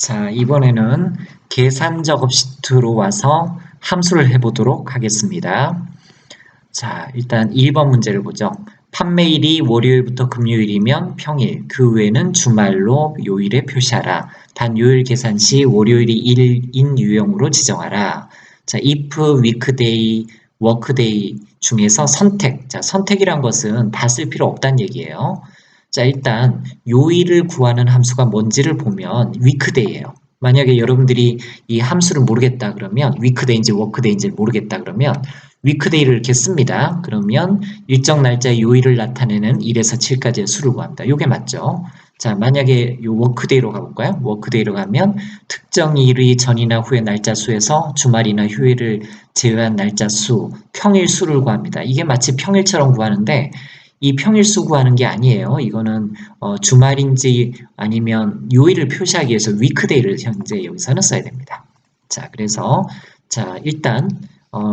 자, 이번에는 계산 작업 시트로 와서 함수를 해보도록 하겠습니다. 자, 일단 1번 문제를 보죠. 판매일이 월요일부터 금요일이면 평일, 그 외에는 주말로 요일에 표시하라. 단 요일 계산 시 월요일이 일인 유형으로 지정하라. 자, if, weekday, workday 중에서 선택. 자, 선택이란 것은 다 쓸 필요 없다는 얘기예요. 자, 일단 요일을 구하는 함수가 뭔지를 보면 weekday예요. 만약에 여러분들이 이 함수를 모르겠다 그러면 weekday인지 workday인지 모르겠다 그러면 weekday를 이렇게 씁니다. 그러면 일정 날짜의 요일을 나타내는 1에서 7까지의 수를 구합니다. 이게 맞죠? 자, 만약에 요 workday로 가볼까요? workday로 가면 특정 일의 전이나 후의 날짜 수에서 주말이나 휴일을 제외한 날짜 수, 평일 수를 구합니다. 이게 마치 평일처럼 구하는데 이 평일수 구하는 게 아니에요. 이거는 주말인지 아니면 요일을 표시하기 위해서 weekday를 현재 여기서는 써야 됩니다. 자, 그래서 자 일단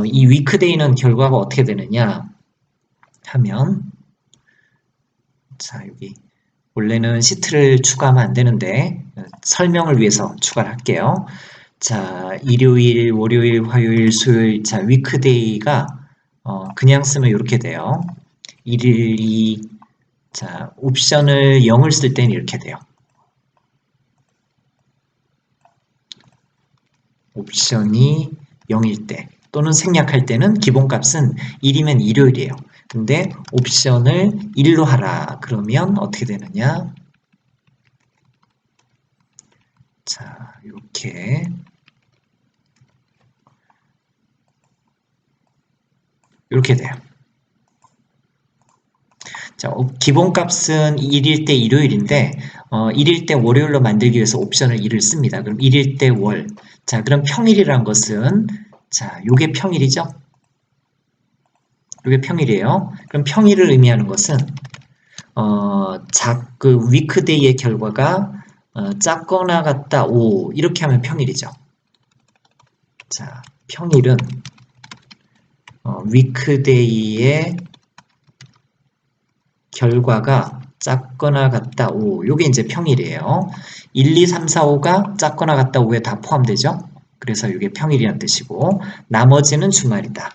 이 weekday는 결과가 어떻게 되느냐 하면 자 여기 원래는 시트를 추가하면 안 되는데 설명을 위해서 추가를 할게요. 자, 일요일, 월요일, 화요일, 수요일, 자 weekday가 그냥 쓰면 이렇게 돼요. 1일, 2, 자, 옵션을 0을 쓸 때는 이렇게 돼요. 옵션이 0일 때 또는 생략할 때는 기본값은 1이면 일요일이에요. 근데 옵션을 1로 하라. 그러면 어떻게 되느냐? 자, 이렇게 돼요. 자, 기본값은 1일 때 일요일인데 1일 때 월요일로 만들기 위해서 옵션을 1을 씁니다. 그럼 1일 때 월. 자, 그럼 평일이란 것은 자, 요게 평일이죠? 요게 평일이에요. 그럼 평일을 의미하는 것은 그 위크데이의 결과가 작거나 같다 5 이렇게 하면 평일이죠. 자, 평일은 위크데이의 결과가 작거나 같다 5 요게 이제 평일이에요. 1, 2, 3, 4, 5가 작거나 같다 5에 다 포함되죠. 그래서 이게 평일이라는 뜻이고 나머지는 주말이다.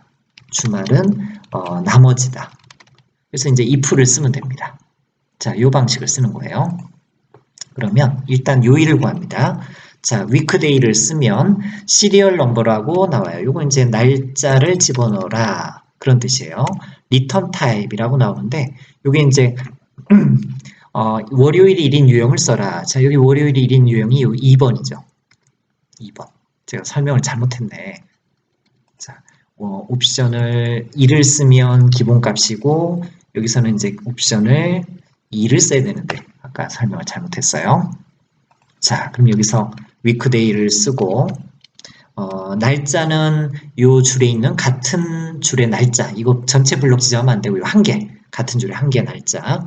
주말은 나머지다. 그래서 이제 if를 쓰면 됩니다. 자, 이 방식을 쓰는 거예요. 그러면 일단 요일을 구합니다. 자, weekday를 쓰면 시리얼 넘버라고 나와요. 요거 이제 날짜를 집어넣어라 그런 뜻이에요. return type이라고 나오는데 요게 이제 월요일이 1인 유형을 써라. 자, 여기 월요일이 1인 유형이 2번이죠. 2번. 제가 설명을 잘못했네. 자, 옵션을 1을 쓰면 기본값이고 여기서는 이제 옵션을 2를 써야 되는데 아까 설명을 잘못했어요. 자, 그럼 여기서 weekday를 쓰고 날짜는 요 줄에 있는 같은 줄의 날짜 이거 전체 블록 지정하면 안 되고요. 한 개, 같은 줄에 한 개 날짜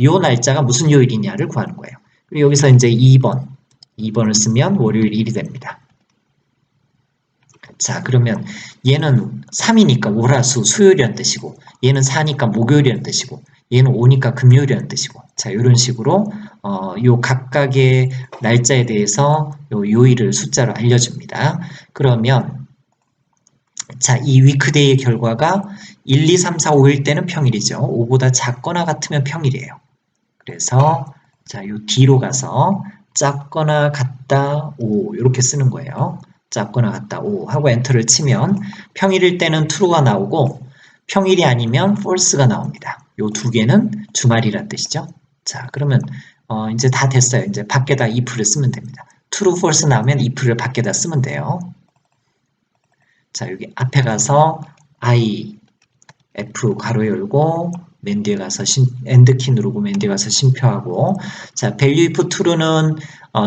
요 날짜가 무슨 요일이냐를 구하는 거예요. 그리고 여기서 이제 2번을 쓰면 월요일 1이 됩니다. 자, 그러면 얘는 3이니까 월화수 수요일이라는 뜻이고 얘는 4니까 목요일이라는 뜻이고 얘는 5니까 금요일이라는 뜻이고 자, 이런 식으로 요 각각의 날짜에 대해서 요 요일을 숫자로 알려줍니다. 그러면 자, 이 위크데이의 결과가 1, 2, 3, 4, 5일 때는 평일이죠. 5보다 작거나 같으면 평일이에요. 그래서 자, 요 뒤로 가서 작거나 같다 5 이렇게 쓰는 거예요. 작거나 같다 5 하고 엔터를 치면 평일일 때는 true가 나오고 평일이 아니면 false가 나옵니다. 요 두 개는 주말이란 뜻이죠. 자, 그러면 이제 다 됐어요. 이제 밖에다 if를 쓰면 됩니다. true, false 나오면 if를 밖에다 쓰면 돼요. 자, 여기 앞에 가서 I, F 가로 열고 맨 뒤에 가서 엔드키 누르고 맨 뒤에 가서 심표하고 자, value if true는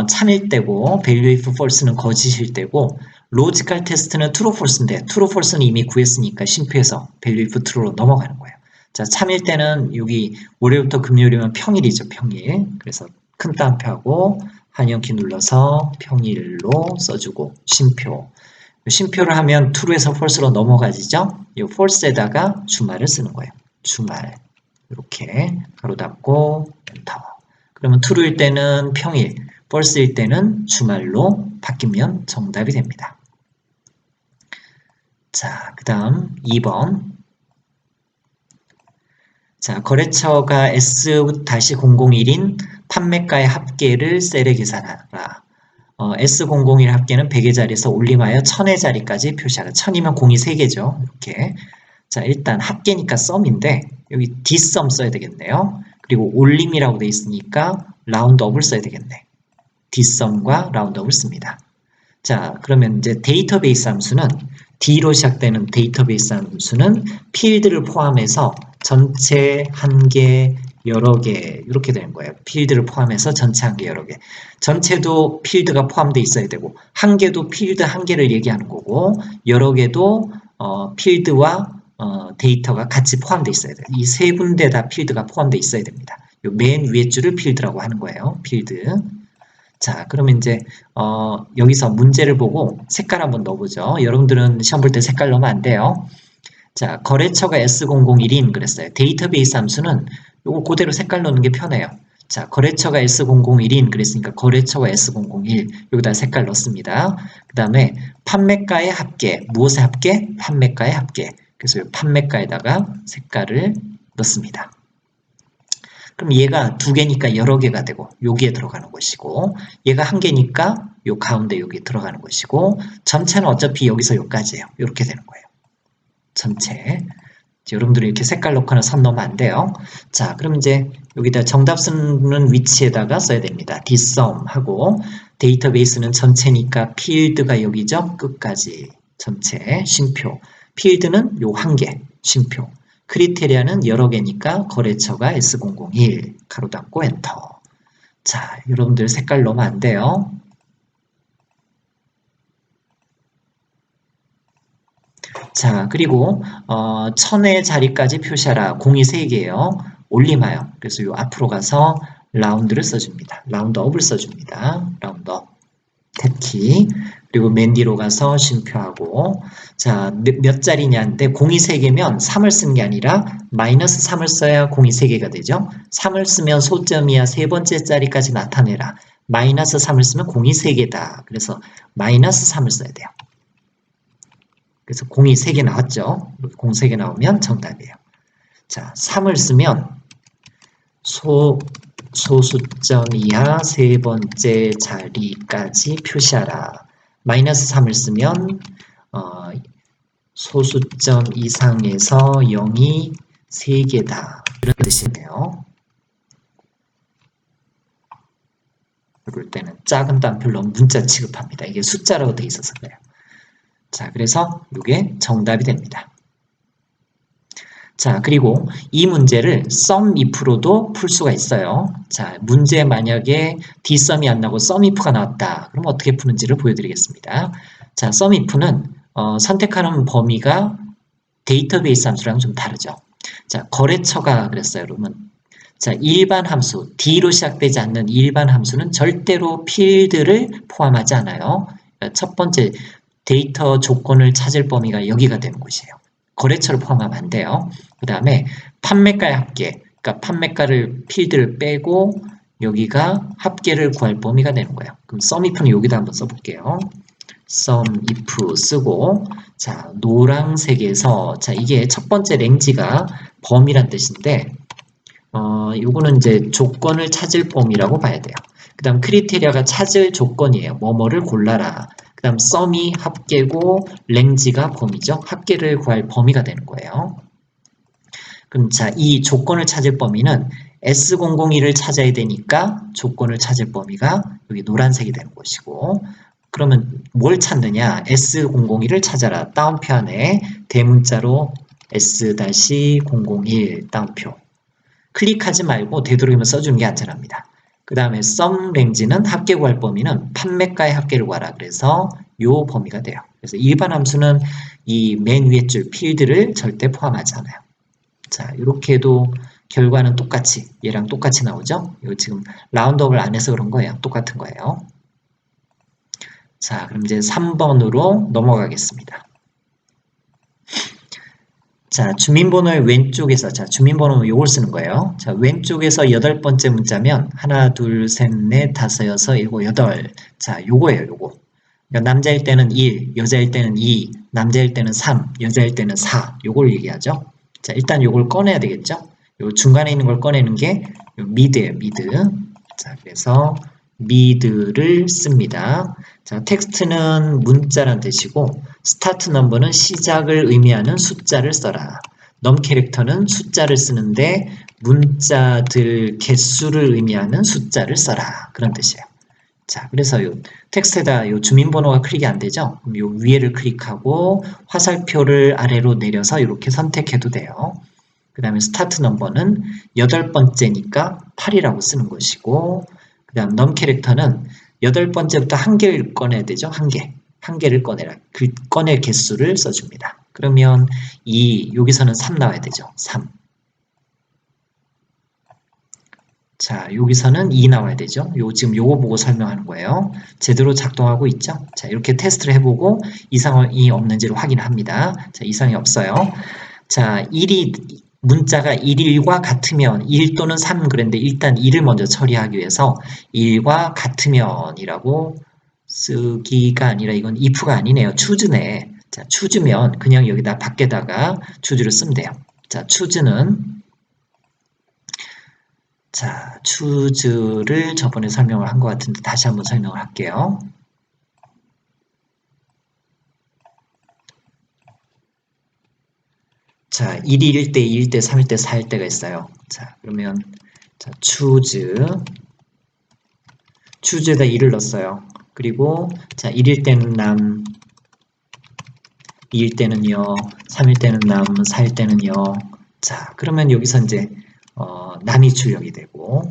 참일 때고 value if false는 거짓일 때고 로지컬 테스트는 true false인데 true false는 이미 구했으니까 심표해서 value if true로 넘어가는 거예요. 자, 참일 때는 여기 월요일부터 금요일이면 평일이죠. 평일. 그래서 큰 따옴표하고 한영키 눌러서 평일로 써주고 심표. 심표를 하면 true에서 false로 넘어가지죠. 이 false에다가 주말을 쓰는 거예요. 주말. 이렇게 가로 닫고 엔터. 그러면 true일 때는 평일, false일 때는 주말로 바뀌면 정답이 됩니다. 자, 그 다음 2번. 자, 거래처가 S-001인 판매가의 합계를 셀에 계산하라. S001 합계는 100의 자리에서 올림하여 1000의 자리까지 표시하라. 1000이면 공이 3개죠. 이렇게. 자, 일단 합계니까 썸인데 여기 뒷썸 써야 되겠네요. 그리고 올림이라고 돼 있으니까 라운드업을 써야 되겠네. 뒷썸과 라운드업을 씁니다. 자, 그러면 이제 데이터베이스 함수는 D로 시작되는 데이터베이스 함수는 필드를 포함해서 전체 한 개, 여러 개 이렇게 되는 거예요. 필드를 포함해서 전체 한 개, 여러 개. 전체도 필드가 포함되어 있어야 되고 한 개도 필드 한 개를 얘기하는 거고 여러 개도 필드와 데이터가 같이 포함되어 있어야 돼요. 이 세 군데 다 필드가 포함되어 있어야 됩니다. 맨 위에 줄을 필드라고 하는 거예요. 필드. 자, 그러면 이제 여기서 문제를 보고 색깔 한번 넣어보죠. 여러분들은 시험 볼 때 색깔 넣으면 안 돼요. 자, 거래처가 S001인 그랬어요. 데이터베이스 함수는 요거 그대로 색깔 넣는 게 편해요. 자, 거래처가 S001인 그랬으니까 거래처가 S001 여기다 색깔 넣습니다. 그 다음에 판매가의 합계, 무엇의 합계? 판매가의 합계. 그래서 판매가에다가 색깔을 넣습니다. 그럼 얘가 두 개니까 여러 개가 되고 여기에 들어가는 것이고 얘가 한 개니까 요 가운데 여기 들어가는 것이고 전체는 어차피 여기서 여기까지예요. 이렇게 되는 거예요. 전체. 여러분들이 이렇게 색깔 넣거나 선 넣으면 안 돼요. 자, 그럼 이제 여기다 정답 쓰는 위치에다가 써야 됩니다. dsum 하고 데이터베이스는 전체니까 필드가 여기죠. 끝까지 전체 쉼표. 필드는 요 한 개 쉼표. 크리테리아는 여러 개니까 거래처가 S001 가로 닫고 엔터. 자, 여러분들 색깔 넣으면 안 돼요. 자, 그리고 1000의 자리까지 표시하라. 공이 3개예요. 올림하여. 그래서 요 앞으로 가서 라운드를 써줍니다. 라운드업을 써줍니다. 라운드업. 탭키. 그리고 맨 뒤로 가서 쉼표하고 자, 몇 자리냐인데 공이 3개면 3을 쓴 게 아니라 마이너스 3을 써야 공이 3개가 되죠. 3을 쓰면 소점이야 세 번째 자리까지 나타내라. 마이너스 3을 쓰면 공이 3개다. 그래서 마이너스 3을 써야 돼요. 그래서 공이 3개 나왔죠. 공 3개 나오면 정답이에요. 자, 3을 쓰면 소수점 이하 세 번째 자리까지 표시하라. 마이너스 3을 쓰면 소수점 이상에서 0이 3개다. 이런 뜻이네요. 그럴 때는 작은 단표로 문자 취급합니다. 이게 숫자라고 되어 있어서 그래요. 자, 그래서 이게 정답이 됩니다. 자, 그리고 이 문제를 sum if로도 풀 수가 있어요. 자, 문제 만약에 dsum이 안 나고 sum if가 나왔다. 그럼 어떻게 푸는지를 보여드리겠습니다. 자, sum if는 선택하는 범위가 데이터베이스 함수랑 좀 다르죠. 자, 거래처가 그랬어요, 여러분. 자, 일반 함수, D로 시작되지 않는 일반 함수는 절대로 필드를 포함하지 않아요. 그러니까 첫 번째 데이터 조건을 찾을 범위가 여기가 되는 곳이에요. 거래처를 포함하면 안 돼요. 그 다음에 판매가의 합계, 그러니까 판매가를 필드를 빼고 여기가 합계를 구할 범위가 되는 거예요. 그럼 sum if는 여기다 한번 써볼게요. sum if 쓰고 자, 노란색에서 자, 이게 첫 번째 랭지가 범위란 뜻인데 요거는 이제 조건을 찾을 범위라고 봐야 돼요. 그 다음 크리테리아가 찾을 조건이에요. 뭐뭐를 골라라. 그 다음 썸이 합계고 랭지가 범위죠. 합계를 구할 범위가 되는 거예요. 그럼 자, 이 조건을 찾을 범위는 S001을 찾아야 되니까 조건을 찾을 범위가 여기 노란색이 되는 것이고 그러면 뭘 찾느냐? S001을 찾아라. 따옴표 안에 대문자로 S-001 따옴표. 클릭하지 말고 되도록이면 써주는 게 안전합니다. 그 다음에 sum range는 합계 구할 범위는 판매가의 합계를 구하라. 그래서 요 범위가 돼요. 그래서 일반 함수는 이 맨 위에 줄 필드를 절대 포함하지 않아요. 자, 이렇게 해도 결과는 똑같이 얘랑 똑같이 나오죠. 이거 지금 라운드업을 안 해서 그런 거예요. 똑같은 거예요. 자, 그럼 이제 3번으로 넘어가겠습니다. 자, 주민번호의 왼쪽에서, 자, 주민번호는 요걸 쓰는 거예요. 자, 왼쪽에서 8번째 문자면, 하나, 둘, 셋, 넷, 다섯, 여섯, 일곱, 여덟. 자, 요거예요, 요거. 그러니까 남자일 때는 1, 여자일 때는 2, 남자일 때는 3, 여자일 때는 4. 요걸 얘기하죠. 자, 일단 요걸 꺼내야 되겠죠. 요 중간에 있는 걸 꺼내는 게 미드예요, 미드. 자, 그래서 미드를 씁니다. 자, 텍스트는 문자란 뜻이고 스타트 넘버는 시작을 의미하는 숫자를 써라. 넘 캐릭터는 숫자를 쓰는데 문자들 개수를 의미하는 숫자를 써라. 그런 뜻이에요. 자, 그래서 요 텍스트에다 요 주민번호가 클릭이 안 되죠? 그럼 요 위에를 클릭하고 화살표를 아래로 내려서 이렇게 선택해도 돼요. 그 다음에 스타트 넘버는 8번째니까 8이라고 쓰는 것이고 그 다음 넘 캐릭터는 8번째부터 한 개를 꺼내야 되죠. 한 개. 한 개를 꺼내라. 그 꺼낼 개수를 써줍니다. 그러면 여기서는 3 나와야 되죠. 3. 자, 여기서는 2 나와야 되죠. 지금 요거 보고 설명하는 거예요. 제대로 작동하고 있죠. 자, 이렇게 테스트를 해보고 이상이 없는지를 확인합니다. 자, 이상이 없어요. 자, 문자가 1과 같으면 1 또는 3 그랬는데 일단 1을 먼저 처리하기 위해서 1과 같으면이라고 쓰기가 아니라 이건 if가 아니네요. choose네. 자, choose면 그냥 여기다 밖에다가 choose를 쓰면 돼요. 자, choose를 저번에 설명을 한 것 같은데 다시 한번 설명을 할게요. 자, 1이 1대, 2일 때, 3일 때, 4일 때가 있어요. 자, 그러면 자, choose에다 2를 넣었어요. 그리고 자, 1일 때는 남, 2일 때는 여, 3일 때는 남, 4일 때는 여. 자, 그러면 여기서 이제 남이 출력이 되고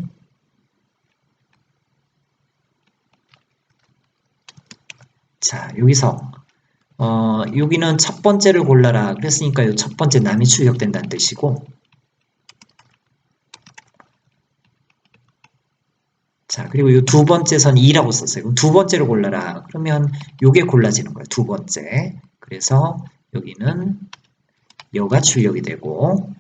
자, 여기서 여기는 첫 번째를 골라라 그랬으니까 이 첫 번째 남이 출력된다는 뜻이고 자, 그리고 이 두 번째 선 2라고 썼어요. 그럼 두 번째를 골라라. 그러면 요게 골라지는 거예요. 두 번째. 그래서 여기는 여가 출력이 되고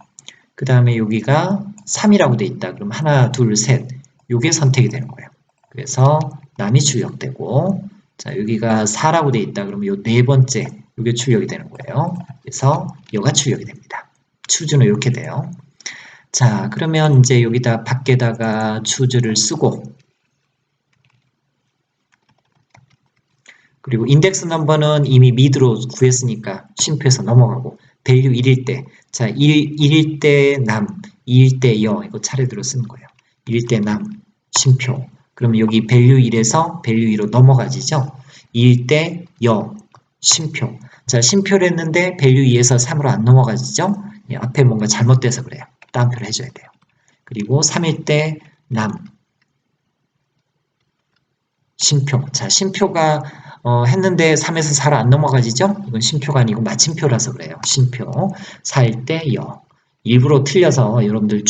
그 다음에 여기가 3이라고 돼 있다. 그럼 하나, 둘, 셋. 요게 선택이 되는 거예요. 그래서 남이 출력되고 자, 여기가 4라고 돼 있다. 그러면 요 네 번째 요게 출력이 되는 거예요. 그래서 여가 출력이 됩니다. 추주는 이렇게 돼요. 자, 그러면 이제 여기다 밖에다가 choose를 쓰고 그리고 인덱스 넘버는 이미 미드로 구했으니까 쉼표에서 넘어가고 밸류 1일 때, 자 1일 때 남, 2일 때 여 이거 차례대로 쓰는 거예요. 1일 때 남, 쉼표. 그러면 여기 밸류 1에서 밸류 2로 넘어가지죠. 2일 때 여, 쉼표. 자, 쉼표를 했는데 밸류 2에서 3으로 안 넘어가지죠. 예, 앞에 뭔가 잘못돼서 그래요. 따옴표를 해줘야 돼요. 그리고 3일 때 남, 쉼표. 자, 쉼표가 했는데 3에서 4로 안 넘어가지죠? 이건 쉼표가 아니고 마침표라서 그래요. 쉼표. 4일 때 여. 일부러 틀려서 여러분들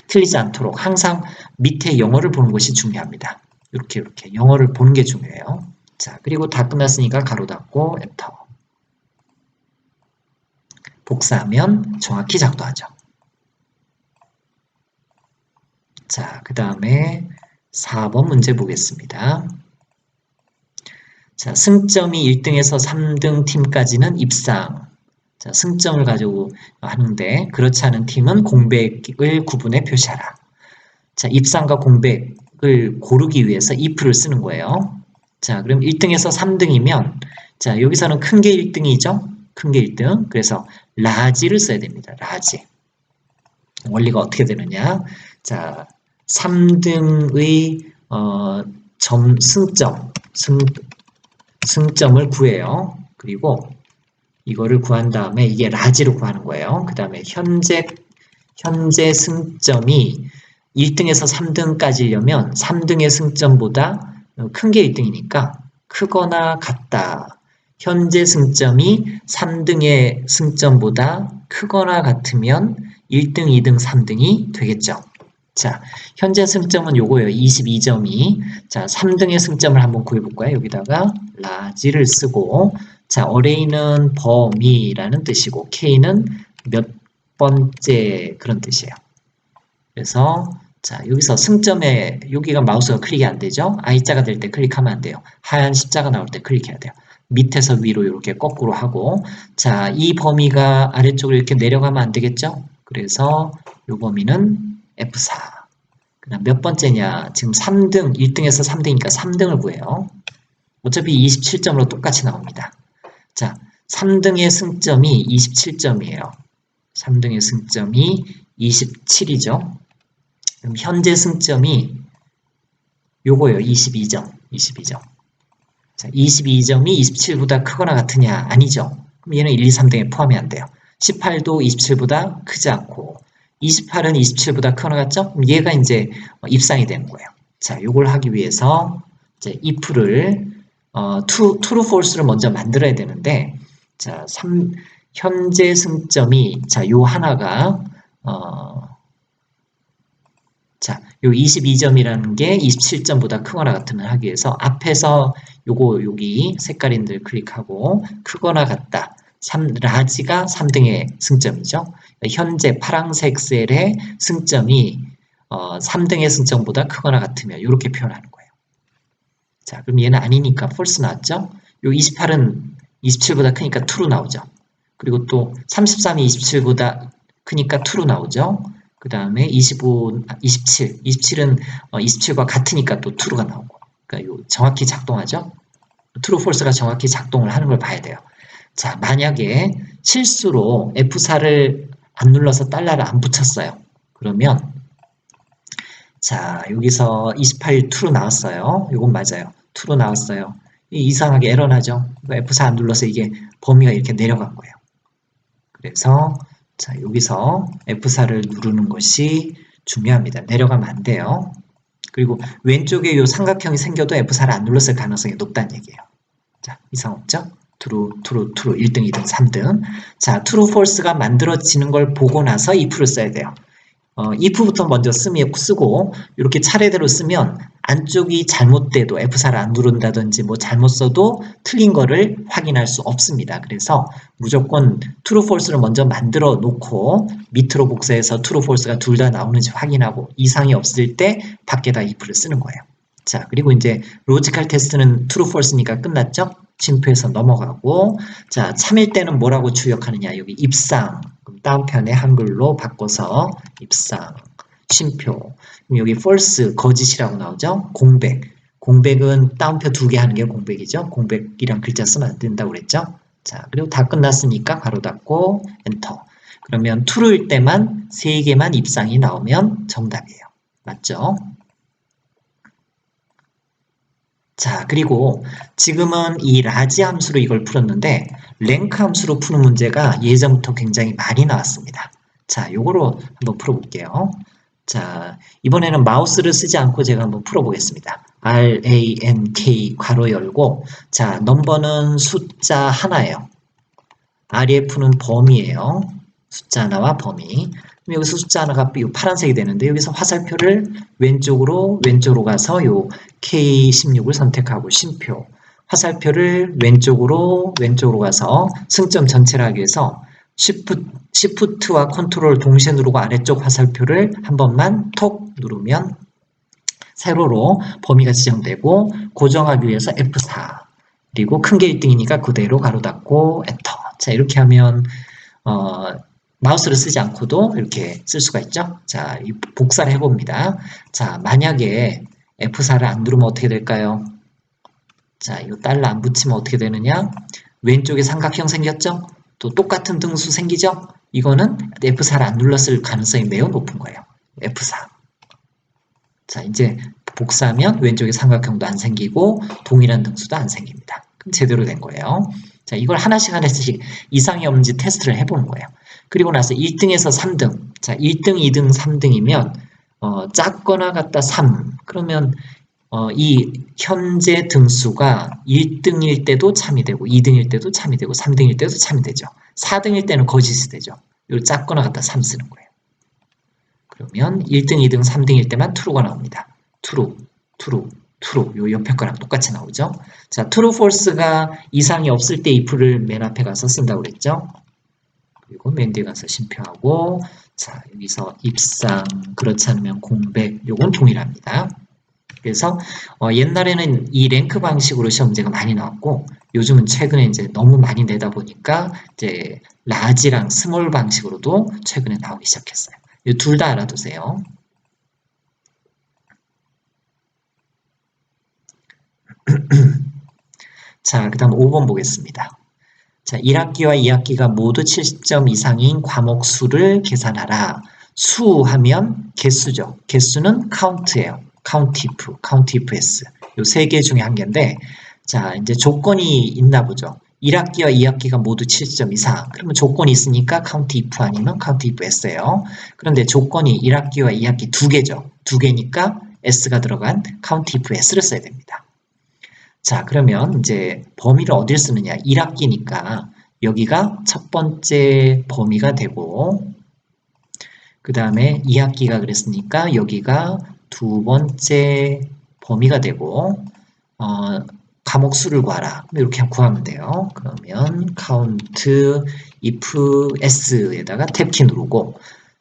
틀리지 않도록 항상 밑에 영어를 보는 것이 중요합니다. 이렇게 영어를 보는 게 중요해요. 자, 그리고 다 끝났으니까 가로 닫고 엔터. 복사하면 정확히 작동하죠. 자, 그 다음에 4번 문제 보겠습니다. 자, 승점이 1등에서 3등 팀까지는 입상. 자, 승점을 가지고 하는데 그렇지 않은 팀은 공백을 구분해 표시하라. 자, 입상과 공백을 고르기 위해서 if를 쓰는 거예요. 자, 그럼 1등에서 3등이면 자, 여기서는 큰 게 1등이죠? 큰 게 1등. 그래서 라지를 써야 됩니다. 라지. 원리가 어떻게 되느냐? 자, 3등의 승점을 구해요. 그리고 이거를 구한 다음에 이게 라지로 구하는 거예요. 그 다음에 현재 승점이 1등에서 3등까지려면 3등의 승점보다 큰 게 1등이니까 크거나 같다. 현재 승점이 3등의 승점보다 크거나 같으면 1등, 2등, 3등이 되겠죠. 자, 현재 승점은 요거예요. 22점이. 자, 3등의 승점을 한번 구해볼까요? 여기다가 라지를 쓰고 자, 어레이는 범위라는 뜻이고 K는 몇 번째 그런 뜻이에요. 그래서 자 여기서 승점에 여기가 마우스가 클릭이 안 되죠? I자가 될 때 클릭하면 안 돼요. 하얀 십자가 나올 때 클릭해야 돼요. 밑에서 위로 이렇게 거꾸로 하고 자 이 범위가 아래쪽으로 이렇게 내려가면 안 되겠죠? 그래서 이 범위는 F4. 그다음 몇 번째냐? 지금 3등, 1등에서 3등이니까 3등을 구해요. 어차피 27점으로 똑같이 나옵니다. 자, 3등의 승점이 27점이에요. 3등의 승점이 27이죠. 그럼 현재 승점이 요거예요. 22점. 22점. 자, 22점이 27보다 크거나 같으냐? 아니죠. 그럼 얘는 1, 2, 3등에 포함이 안 돼요. 18도 27보다 크지 않고 28은 27보다 크거나 같죠? 그럼 얘가 이제 입상이 되는 거예요. 자, 요걸 하기 위해서 이제 if를 true, false를 먼저 만들어야 되는데 자, 현재 승점이 자, 요 하나가 자, 요 22점이라는 게 27점보다 크거나 같으면 하기 위해서 앞에서 요거 여기 색깔인들 클릭하고 크거나 같다. 라지가 3등의 승점이죠. 현재 파란색 셀의 승점이 3등의 승점보다 크거나 같으면 이렇게 표현하는 거예요. 자, 그럼 얘는 아니니까 false 나왔죠? 요 28은 27보다 크니까 true로 나오죠. 그리고 또 33이 27보다 크니까 true로 나오죠. 그 다음에 27은 27과 같으니까 또 true가 나오고. 그러니까 요 정확히 작동하죠. true, false가 정확히 작동을 하는 걸 봐야 돼요. 자, 만약에 실수로 F4를 안 눌러서 달러를 안 붙였어요. 그러면 자, 여기서 28 true 나왔어요. 이건 맞아요. true 나왔어요. 이상하게 에러 나죠. F4 안 눌러서 이게 범위가 이렇게 내려간 거예요. 그래서 자, 여기서 F4를 누르는 것이 중요합니다. 내려가면 안 돼요. 그리고 왼쪽에 이 삼각형이 생겨도 F4를 안 눌렀을 가능성이 높다는 얘기예요. 자, 이상 없죠? true, 1등, 2등, 3등. 자, true, false가 만들어지는 걸 보고 나서 if를 써야 돼요. if부터 먼저 쓰고 이렇게 차례대로 쓰면 안쪽이 잘못돼도 F4를 안 누른다든지 뭐 잘못 써도 틀린 거를 확인할 수 없습니다. 그래서 무조건 true, false를 먼저 만들어 놓고 밑으로 복사해서 true, false가 둘 다 나오는지 확인하고 이상이 없을 때 밖에다 if를 쓰는 거예요. 자, 그리고 이제 로지컬 테스트는 true, false니까 끝났죠? 쉼표에서 넘어가고 자, 참일 때는 뭐라고 출력하느냐? 여기 입상 다운편에 한글로 바꿔서 입상 쉼표 그럼 여기 false 거짓이라고 나오죠? 공백은 다운표 2개 하는 게 공백이죠? 공백이란 글자 쓰면 안 된다고 그랬죠? 자, 그리고 다 끝났으니까 가로 닫고 엔터 그러면 true일 때만 3개만 입상이 나오면 정답이에요. 맞죠? 자, 그리고 지금은 이 라지 함수로 이걸 풀었는데 랭크 함수로 푸는 문제가 예전부터 굉장히 많이 나왔습니다. 자, 요거로 한번 풀어볼게요. 자, 이번에는 마우스를 쓰지 않고 제가 한번 풀어보겠습니다. RANK 괄호 열고 자, 넘버는 숫자 하나예요. RF는 범위예요. 숫자 하나와 범위. 그럼 여기서 숫자 하나가 파란색이 되는데 여기서 화살표를 왼쪽으로 가서 요 K16을 선택하고 쉼표 화살표를 왼쪽으로 가서 승점 전체를 하기 위해서 Shift와 컨트롤 동시에 누르고 아래쪽 화살표를 한 번만 톡 누르면 세로로 범위가 지정되고 고정하기 위해서 F4 그리고 큰 게 1등이니까 그대로 가로 닫고 엔터 자 이렇게 하면 마우스를 쓰지 않고도 이렇게 쓸 수가 있죠. 자, 복사를 해봅니다. 자, 만약에 F4를 안 누르면 어떻게 될까요? 자, 이거 달러 안 붙이면 어떻게 되느냐? 왼쪽에 삼각형 생겼죠? 또 똑같은 등수 생기죠? 이거는 F4를 안 눌렀을 가능성이 매우 높은 거예요. F4. 자, 이제 복사하면 왼쪽에 삼각형도 안 생기고 동일한 등수도 안 생깁니다. 그럼 제대로 된 거예요. 자, 이걸 하나씩 이상이 없는지 테스트를 해보는 거예요. 그리고 나서 1등에서 3등. 자, 1등, 2등, 3등이면 작거나 같다 3. 그러면 이 현재 등수가 1등일 때도 참이 되고 2등일 때도 참이 되고 3등일 때도 참이 되죠. 4등일 때는 거짓이 되죠. 이 작거나 같다 3 쓰는 거예요. 그러면 1등, 2등, 3등일 때만 true가 나옵니다. true. 요 옆에 거랑 똑같이 나오죠. 자, true, false가 이상이 없을 때 if를 맨 앞에 가서 쓴다고 그랬죠. 그리고 맨 뒤에 가서 쉼표하고, 자, 여기서 입상, 그렇지 않으면 공백, 요건 동일합니다. 그래서 옛날에는 이 랭크 방식으로 시험 문제가 많이 나왔고, 요즘은 최근에 이제 너무 많이 내다 보니까 이제 라지랑 스몰 방식으로도 최근에 나오기 시작했어요. 이 둘 다 알아두세요. 자, 그 다음 5번 보겠습니다. 자, 1학기와 2학기가 모두 70점 이상인 과목 수를 계산하라. 수 하면 개수죠. 개수는 카운트예요. 카운트 if s. 요 세 개 중에 한 개인데, 자, 이제 조건이 있나 보죠. 1학기와 2학기가 모두 70점 이상. 그러면 조건이 있으니까 카운트 if 아니면 카운트 if s예요. 그런데 조건이 1학기와 2학기 두 개죠. 두 개니까 s가 들어간 카운트 if s를 써야 됩니다. 자, 그러면 이제 범위를 어딜 쓰느냐? 1학기니까 여기가 첫 번째 범위가 되고, 그 다음에 2학기가 그랬으니까 여기가 두 번째 범위가 되고, 과목 수를 구하라. 이렇게 구하면 돼요. 그러면 count if s에다가 탭키 누르고,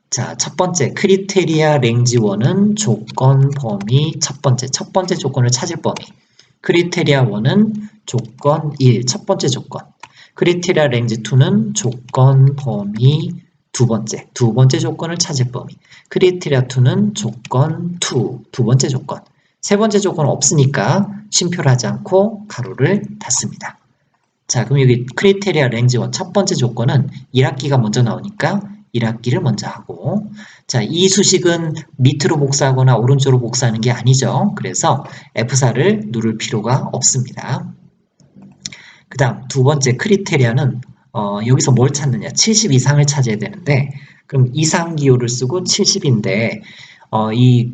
자, 첫 번째 크리테리아 랭지 1은 조건 범위 첫 번째 조건을 찾을 범위. 크리테리아 1은 조건 1, 첫 번째 조건. 크리테리아 랭지 2는 조건 범위 두 번째 조건을 찾을 범위. 크리테리아 2는 조건 2, 두 번째 조건. 세 번째 조건은 없으니까 쉼표를 하지 않고 가로를 닫습니다. 자, 그럼 여기 크리테리아 랭지 1 첫 번째 조건은 1학기가 먼저 나오니까 1학기를 먼저 하고, 자, 이 수식은 밑으로 복사하거나 오른쪽으로 복사하는 게 아니죠. 그래서 F4를 누를 필요가 없습니다. 그 다음 두 번째 크리테리아는 여기서 뭘 찾느냐? 70 이상을 찾아야 되는데, 그럼 이상 기호를 쓰고 70인데 이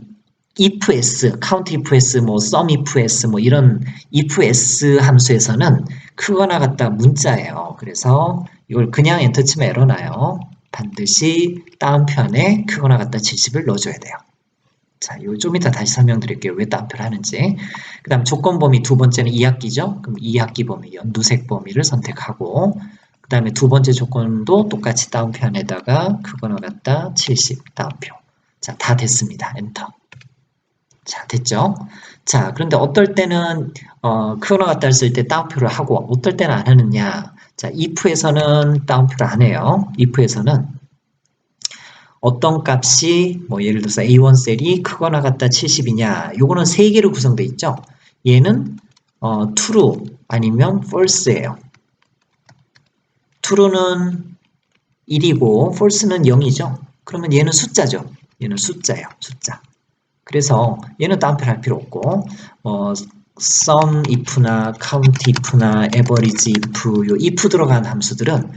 if s, count if s, 뭐 sum if s, 뭐 이런 if s 함수에서는 크거나 같다 문자예요. 그래서 이걸 그냥 엔터 치면 에러 나요. 반드시 다운편에 크거나 같다 70을 넣어줘야 돼요. 자, 이거 좀 이따 다시 설명드릴게요. 왜 다운표를 하는지. 그 다음 조건 범위 두 번째는 2학기죠. 그럼 2학기 범위, 연두색 범위를 선택하고, 그 다음에 두 번째 조건도 똑같이 다운편에다가 크거나 같다 70 다운표. 자, 다 됐습니다. 엔터. 자, 됐죠? 자, 그런데 어떨 때는 크거나 같다를 쓸 때 다운표를 하고 어떨 때는 안 하느냐. 자, if에서는 다운표를 안 해요. if에서는 어떤 값이 뭐 예를 들어서 A1 셀이 크거나 같다 70이냐. 요거는 세 개로 구성되어 있죠. 얘는 true 아니면 false예요. true는 1이고 false는 0이죠. 그러면 얘는 숫자죠. 얘는 숫자예요. 숫자. 그래서 얘는 다운표를 할 필요 없고 sum if나 count if나 average if 요 if 들어간 함수들은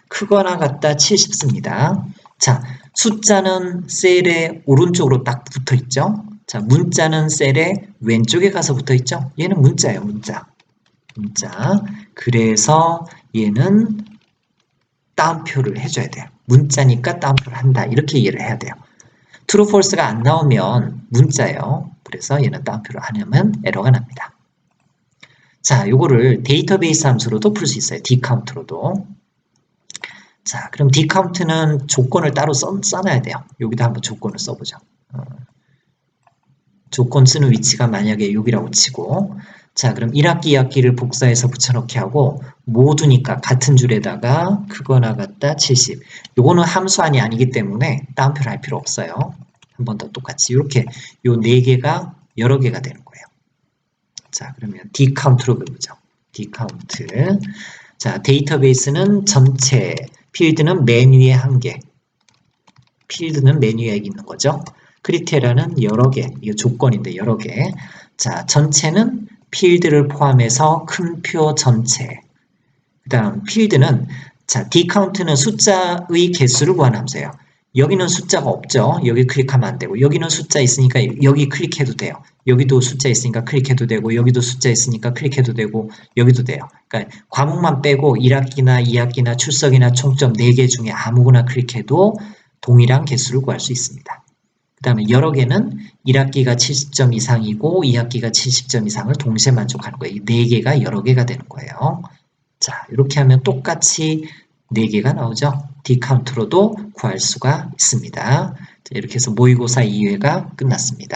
크거나 같다 70 씁니다. 자, 숫자는 셀의 오른쪽으로 딱 붙어 있죠. 자, 문자는 셀의 왼쪽에 가서 붙어 있죠. 얘는 문자예요. 문자. 그래서 얘는 다운표를 해줘야 돼요. 문자니까 다운표를 한다. 이렇게 이해를 해야 돼요. true, false가 안 나오면 문자예요. 그래서 얘는 다운표를 안 하면 에러가 납니다. 자, 요거를 데이터베이스 함수로도 풀 수 있어요. dcount로도. 자, 그럼 dcount는 조건을 따로 써놔야 돼요. 여기다 한번 조건을 써보죠. 조건 쓰는 위치가 만약에 여기라고 치고, 자, 그럼 1학기, 2학기를 복사해서 붙여넣기 하고, 모두니까 같은 줄에다가 크거나 같다 70. 요거는 함수안이 아니기 때문에 다운표를 할 필요 없어요. 한 번 더 똑같이 이렇게 요 네 개가 여러 개가 되는 거예요. 자, 그러면 dcount로 배우죠. dcount. 자, 데이터베이스는 전체, 필드는 맨 위에 한 개. 필드는 맨 위에 있는 거죠. 크리테리아는 여러 개, 이거 조건인데 여러 개. 자, 전체는 필드를 포함해서 큰 표 전체. 그 다음 필드는 자, dcount는 숫자의 개수를 구하는 함수예요. 여기는 숫자가 없죠. 여기 클릭하면 안 되고 여기는 숫자 있으니까 여기 클릭해도 돼요. 여기도 숫자 있으니까 클릭해도 되고 여기도 숫자 있으니까 클릭해도 되고 여기도 돼요. 그러니까 과목만 빼고 1학기나 2학기나 출석이나 총점 4개 중에 아무거나 클릭해도 동일한 개수를 구할 수 있습니다. 그 다음에 여러 개는 1학기가 70점 이상이고 2학기가 70점 이상을 동시에 만족하는 거예요. 이 4개가 여러 개가 되는 거예요. 자, 이렇게 하면 똑같이 4개가 나오죠. D카운트로도 구할 수가 있습니다. 자, 이렇게 해서 모의고사 2회가 끝났습니다.